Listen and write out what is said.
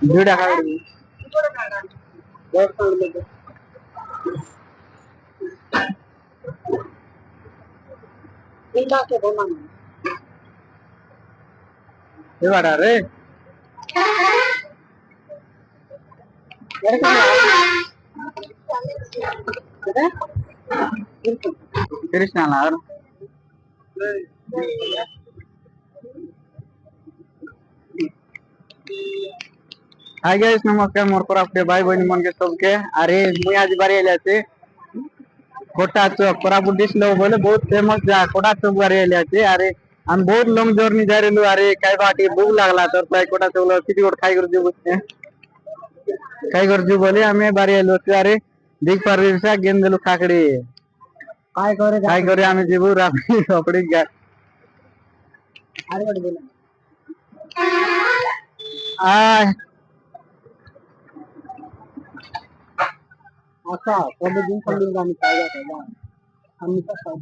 দুইটা খাই এবার রে कृष्णा हाय गाइस नमस्कार मोर पर आपके भाई बहन मन के सबके अरे मुई आज बारी आले আছে কোটা চক কোরাপুট ডিস্ট্রিক্ট বলে বহুত ফেমাস যা কোটা চক বারি আলে আছে আরে আমি বহুত লং জার্নি যাই রেলু আরে কাই বাটি ভুক লাগলা তোর তাই কোটা চক কিছু করে খাই করে দিব খাই করে দিব বলে আমি বারি আলো আরে দেখ পারবি গেন্দলু খাকড়ি काय करे आम्ही जीवू राबडी कपडी घ्या असा दिन समजून आम्ही काय जातो आम्ही कसं